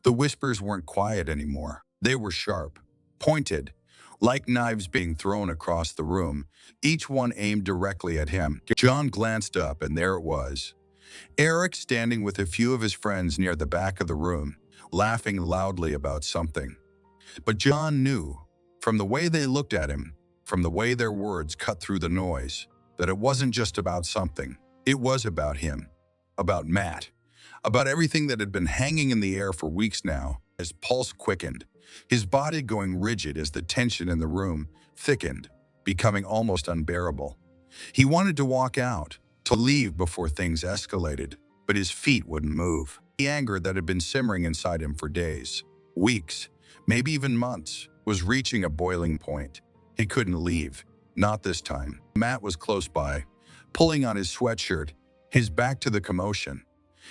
A: The whispers weren't quiet anymore. They were sharp, pointed, like knives being thrown across the room, each one aimed directly at him. John glanced up, and there it was. Eric standing with a few of his friends near the back of the room, laughing loudly about something. But John knew, from the way they looked at him, from the way their words cut through the noise, that it wasn't just about something. It was about him, about Matt, about everything that had been hanging in the air for weeks now. His pulse quickened, his body going rigid as the tension in the room thickened, becoming almost unbearable. He wanted to walk out, to leave before things escalated, but his feet wouldn't move. The anger that had been simmering inside him for days, weeks, maybe even months, was reaching a boiling point. He couldn't leave, not this time. Matt was close by, pulling on his sweatshirt, his back to the commotion.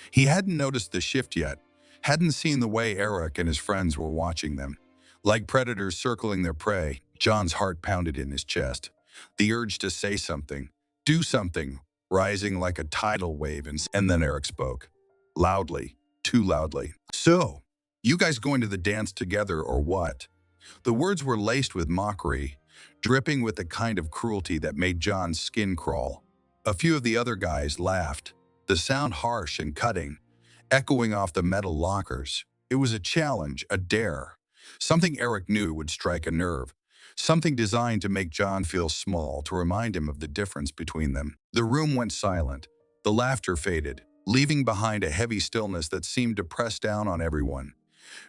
A: He hadn't noticed the shift yet, hadn't seen the way Eric and his friends were watching them. Like predators circling their prey, John's heart pounded in his chest. The urge to say something, do something, rising like a tidal wave, and then Eric spoke. Loudly, too loudly. "So, you guys going to the dance together or what?" The words were laced with mockery, dripping with the kind of cruelty that made John's skin crawl. A few of the other guys laughed, the sound harsh and cutting, echoing off the metal lockers. It was a challenge, a dare. Something Eric knew would strike a nerve. Something designed to make John feel small, to remind him of the difference between them. The room went silent. The laughter faded, leaving behind a heavy stillness that seemed to press down on everyone.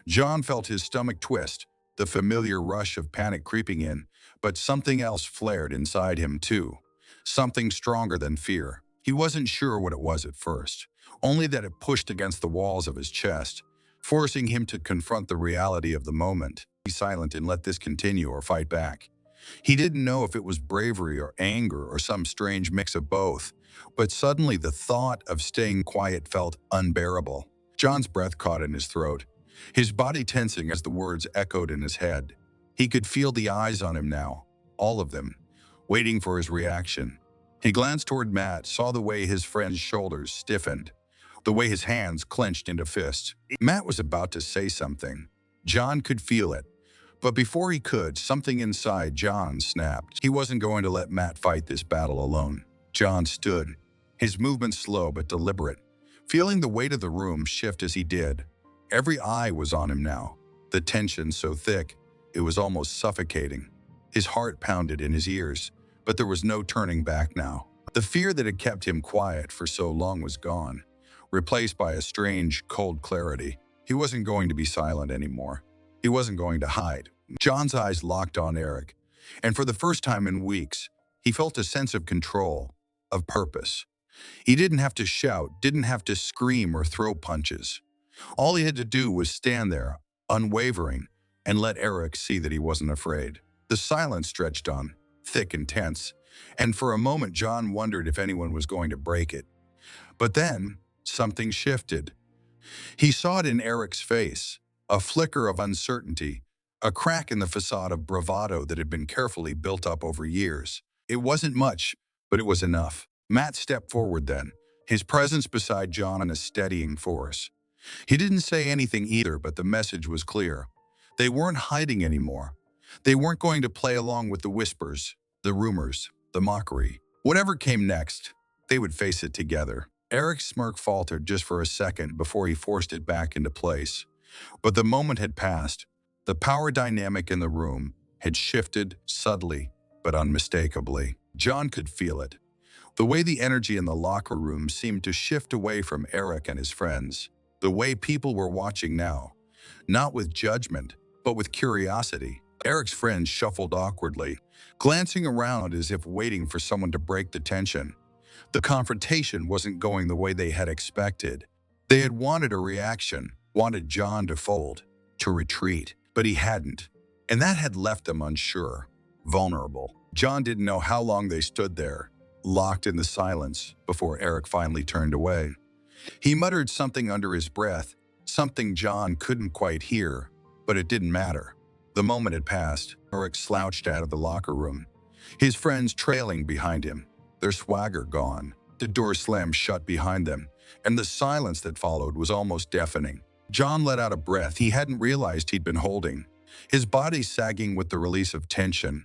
A: John felt his stomach twist, the familiar rush of panic creeping in, but something else flared inside him too. Something stronger than fear. He wasn't sure what it was at first, only that it pushed against the walls of his chest, forcing him to confront the reality of the moment. Be silent and let this continue or fight back. He didn't know if it was bravery or anger or some strange mix of both, but suddenly the thought of staying quiet felt unbearable. John's breath caught in his throat, his body tensing as the words echoed in his head. He could feel the eyes on him now, all of them, waiting for his reaction. He glanced toward Matt, saw the way his friend's shoulders stiffened, the way his hands clenched into fists. Matt was about to say something. John could feel it. But before he could, something inside John snapped. He wasn't going to let Matt fight this battle alone. John stood, his movement slow but deliberate, feeling the weight of the room shift as he did. Every eye was on him now, the tension so thick, it was almost suffocating. His heart pounded in his ears, but there was no turning back now. The fear that had kept him quiet for so long was gone, replaced by a strange, cold clarity. He wasn't going to be silent anymore. He wasn't going to hide. John's eyes locked on Eric, and for the first time in weeks, he felt a sense of control, of purpose. He didn't have to shout, didn't have to scream or throw punches. All he had to do was stand there, unwavering, and let Eric see that he wasn't afraid. The silence stretched on, thick and tense, and for a moment John wondered if anyone was going to break it. But then, something shifted. He saw it in Eric's face, a flicker of uncertainty, a crack in the facade of bravado that had been carefully built up over years. It wasn't much, but it was enough. Matt stepped forward then, his presence beside John a steadying force. He didn't say anything either, but the message was clear. They weren't hiding anymore. They weren't going to play along with the whispers, the rumors, the mockery. Whatever came next, they would face it together. Eric's smirk faltered just for a second before he forced it back into place. But the moment had passed. The power dynamic in the room had shifted subtly but unmistakably. John could feel it. The way the energy in the locker room seemed to shift away from Eric and his friends. The way people were watching now, not with judgment, but with curiosity. Eric's friends shuffled awkwardly, glancing around as if waiting for someone to break the tension. The confrontation wasn't going the way they had expected. They had wanted a reaction, wanted John to fold, to retreat, but he hadn't. And that had left them unsure, vulnerable. John didn't know how long they stood there, locked in the silence, before Eric finally turned away. He muttered something under his breath, something John couldn't quite hear, but it didn't matter. The moment had passed. Eric slouched out of the locker room, his friends trailing behind him, their swagger gone. The door slammed shut behind them, and the silence that followed was almost deafening. John let out a breath he hadn't realized he'd been holding, his body sagging with the release of tension.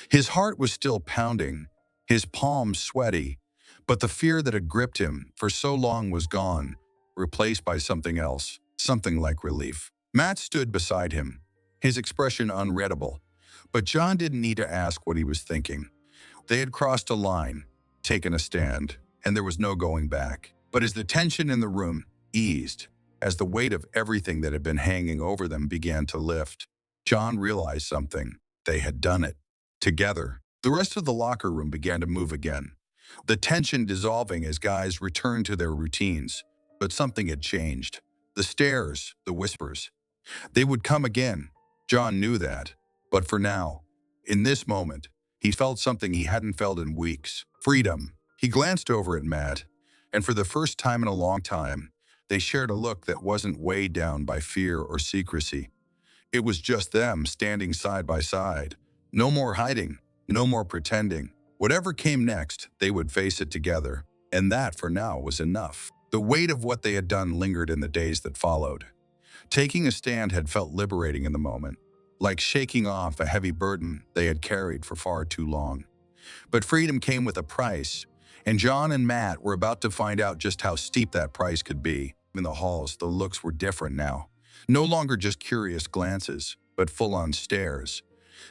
A: His heart was still pounding, his palms sweaty, but the fear that had gripped him for so long was gone, replaced by something else, something like relief. Matt stood beside him, his expression unreadable, but John didn't need to ask what he was thinking. They had crossed a line, taken a stand, and there was no going back. But as the tension in the room eased, as the weight of everything that had been hanging over them began to lift, John realized something. They had done it. Together. The rest of the locker room began to move again, the tension dissolving as guys returned to their routines. But something had changed. The stares, the whispers. They would come again. John knew that. But for now, in this moment, he felt something he hadn't felt in weeks. Freedom. He glanced over at Matt, and for the first time in a long time, they shared a look that wasn't weighed down by fear or secrecy. It was just them standing side by side. No more hiding, no more pretending. Whatever came next, they would face it together, and that for now was enough. The weight of what they had done lingered in the days that followed. Taking a stand had felt liberating in the moment, like shaking off a heavy burden they had carried for far too long. But freedom came with a price, and John and Matt were about to find out just how steep that price could be. In the halls, the looks were different now. No longer just curious glances, but full-on stares.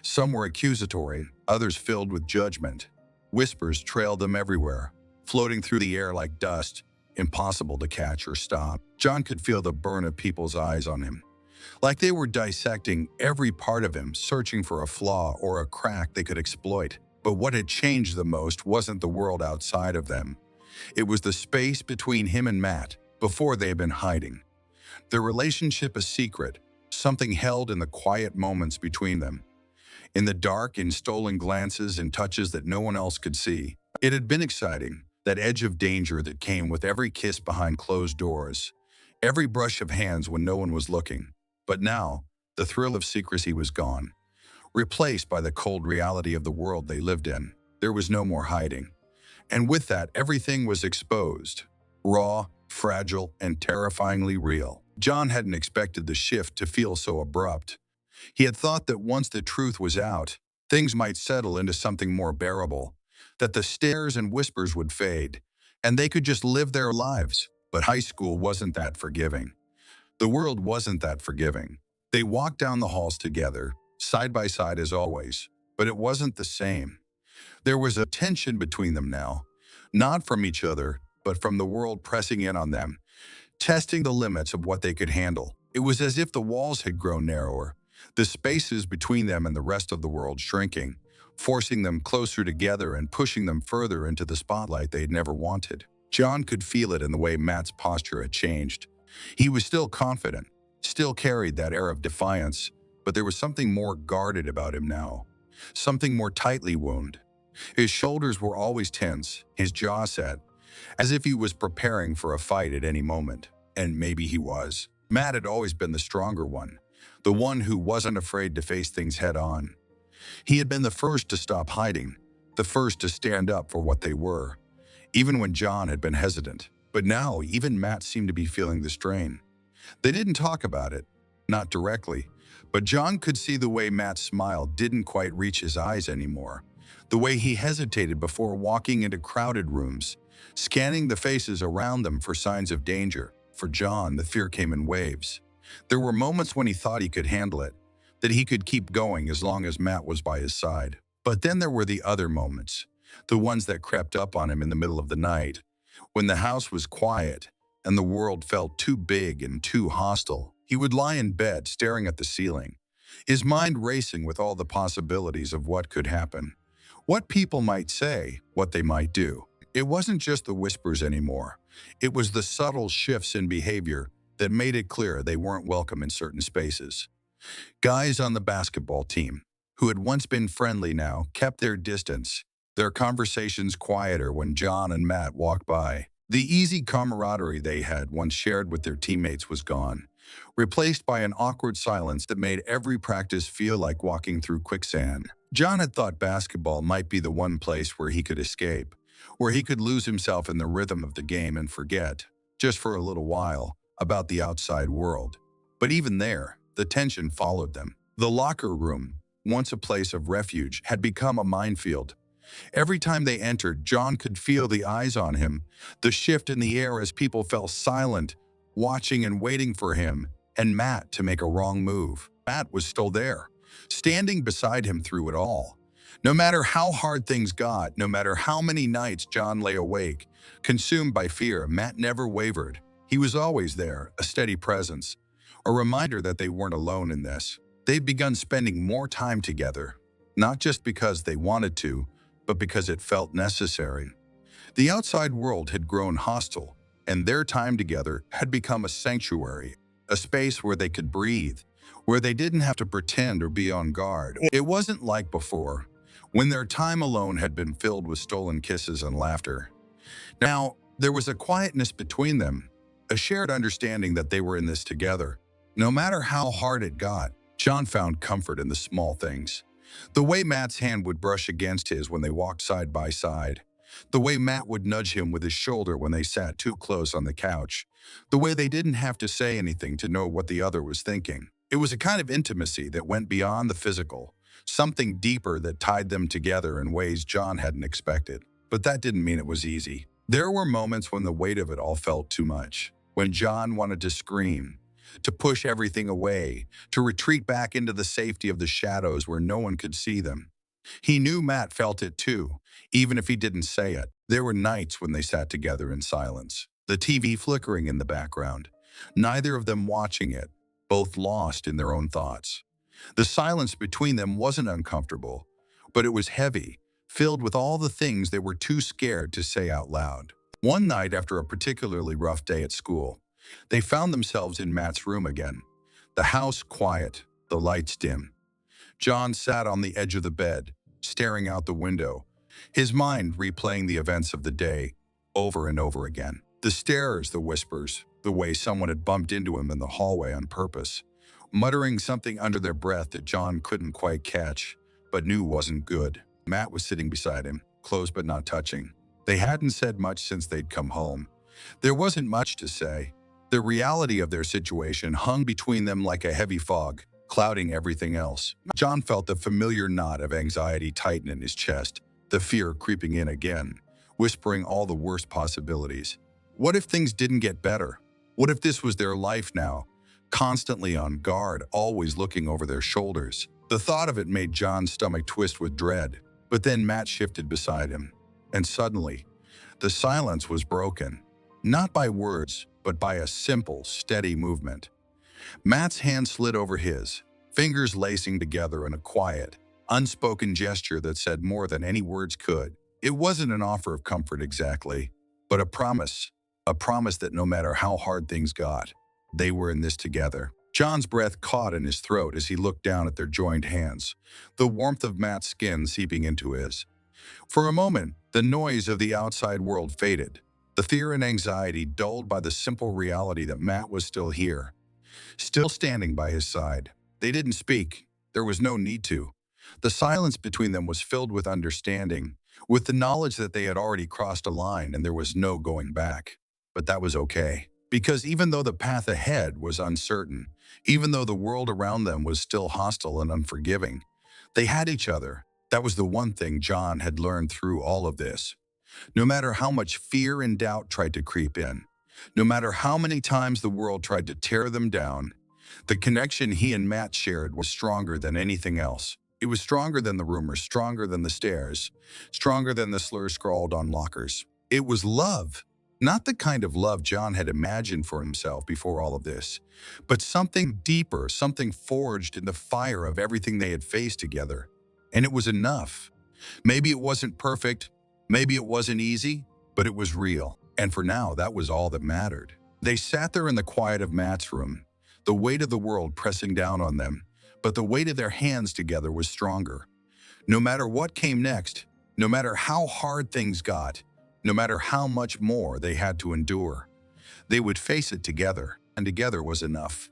A: Some were accusatory, others filled with judgment. Whispers trailed them everywhere, floating through the air like dust, impossible to catch or stop. John could feel the burn of people's eyes on him, like they were dissecting every part of him, searching for a flaw or a crack they could exploit. But what had changed the most wasn't the world outside of them. It was the space between him and Matt, before they had been hiding. Their relationship a secret, something held in the quiet moments between them. In the dark, in stolen glances and touches that no one else could see. It had been exciting, that edge of danger that came with every kiss behind closed doors, every brush of hands when no one was looking. But now, the thrill of secrecy was gone, replaced by the cold reality of the world they lived in. There was no more hiding. And with that, everything was exposed, raw, fragile, and terrifyingly real. John hadn't expected the shift to feel so abrupt. He had thought that once the truth was out, things might settle into something more bearable, that the stares and whispers would fade, and they could just live their lives. But high school wasn't that forgiving. The world wasn't that forgiving. They walked down the halls together, side by side as always, but it wasn't the same. There was a tension between them now, not from each other, but from the world pressing in on them, testing the limits of what they could handle. It was as if the walls had grown narrower, the spaces between them and the rest of the world shrinking, forcing them closer together and pushing them further into the spotlight they'd never wanted. John could feel it in the way Matt's posture had changed. He was still confident, still carried that air of defiance, but there was something more guarded about him now, something more tightly wound. His shoulders were always tense, his jaw set, as if he was preparing for a fight at any moment. And maybe he was. Matt had always been the stronger one, the one who wasn't afraid to face things head on. He had been the first to stop hiding, the first to stand up for what they were, even when John had been hesitant. But now, even Matt seemed to be feeling the strain. They didn't talk about it, not directly, but John could see the way Matt's smile didn't quite reach his eyes anymore, the way he hesitated before walking into crowded rooms, scanning the faces around them for signs of danger. For John, the fear came in waves. There were moments when he thought he could handle it, that he could keep going as long as Matt was by his side. But then there were the other moments, the ones that crept up on him in the middle of the night, when the house was quiet and the world felt too big and too hostile. He would lie in bed staring at the ceiling, his mind racing with all the possibilities of what could happen, what people might say, what they might do. It wasn't just the whispers anymore. It was the subtle shifts in behavior that made it clear they weren't welcome in certain spaces. Guys on the basketball team, who had once been friendly now, kept their distance, their conversations quieter when John and Matt walked by. The easy camaraderie they had once shared with their teammates was gone, replaced by an awkward silence that made every practice feel like walking through quicksand. John had thought basketball might be the one place where he could escape, where he could lose himself in the rhythm of the game and forget, just for a little while, about the outside world. But even there, the tension followed them. The locker room, once a place of refuge, had become a minefield. Every time they entered, John could feel the eyes on him, the shift in the air as people fell silent, watching and waiting for him and Matt to make a wrong move. Matt was still there, standing beside him through it all. No matter how hard things got, no matter how many nights John lay awake, consumed by fear, Matt never wavered. He was always there, a steady presence, a reminder that they weren't alone in this. They'd begun spending more time together, not just because they wanted to, but because it felt necessary. The outside world had grown hostile, and their time together had become a sanctuary, a space where they could breathe, where they didn't have to pretend or be on guard. It wasn't like before, when their time alone had been filled with stolen kisses and laughter. Now, there was a quietness between them, a shared understanding that they were in this together. No matter how hard it got, John found comfort in the small things. The way Matt's hand would brush against his when they walked side by side. The way Matt would nudge him with his shoulder when they sat too close on the couch. The way they didn't have to say anything to know what the other was thinking. It was a kind of intimacy that went beyond the physical, something deeper that tied them together in ways John hadn't expected. But that didn't mean it was easy. There were moments when the weight of it all felt too much, when John wanted to scream, to push everything away, to retreat back into the safety of the shadows where no one could see them. He knew Matt felt it too, even if he didn't say it. There were nights when they sat together in silence, the TV flickering in the background, neither of them watching it, both lost in their own thoughts. The silence between them wasn't uncomfortable, but it was heavy, filled with all the things they were too scared to say out loud. One night after a particularly rough day at school, they found themselves in Matt's room again, the house quiet, the lights dim. John sat on the edge of the bed, staring out the window, his mind replaying the events of the day over and over again. The stares, the whispers, the way someone had bumped into him in the hallway on purpose, muttering something under their breath that John couldn't quite catch, but knew wasn't good. Matt was sitting beside him, close but not touching. They hadn't said much since they'd come home. There wasn't much to say. The reality of their situation hung between them like a heavy fog, clouding everything else. John felt the familiar knot of anxiety tighten in his chest, the fear creeping in again, whispering all the worst possibilities. What if things didn't get better? What if this was their life now, constantly on guard, always looking over their shoulders? The thought of it made John's stomach twist with dread. But then Matt shifted beside him, and suddenly, the silence was broken, not by words, but by a simple, steady movement. Matt's hand slid over his, fingers lacing together in a quiet, unspoken gesture that said more than any words could. It wasn't an offer of comfort exactly, but a promise that no matter how hard things got, they were in this together. John's breath caught in his throat as he looked down at their joined hands, the warmth of Matt's skin seeping into his. For a moment, the noise of the outside world faded, the fear and anxiety dulled by the simple reality that Matt was still here, still standing by his side. They didn't speak. There was no need to. The silence between them was filled with understanding, with the knowledge that they had already crossed a line and there was no going back. But that was okay. Because even though the path ahead was uncertain, even though the world around them was still hostile and unforgiving, they had each other. That was the one thing John had learned through all of this. No matter how much fear and doubt tried to creep in, no matter how many times the world tried to tear them down, the connection he and Matt shared was stronger than anything else. It was stronger than the rumors, stronger than the stares, stronger than the slurs scrawled on lockers. It was love. Not the kind of love John had imagined for himself before all of this, but something deeper, something forged in the fire of everything they had faced together. And it was enough. Maybe it wasn't perfect, maybe it wasn't easy, but it was real. And for now, that was all that mattered. They sat there in the quiet of Matt's room, the weight of the world pressing down on them, but the weight of their hands together was stronger. No matter what came next, no matter how hard things got, no matter how much more they had to endure, they would face it together, and together was enough.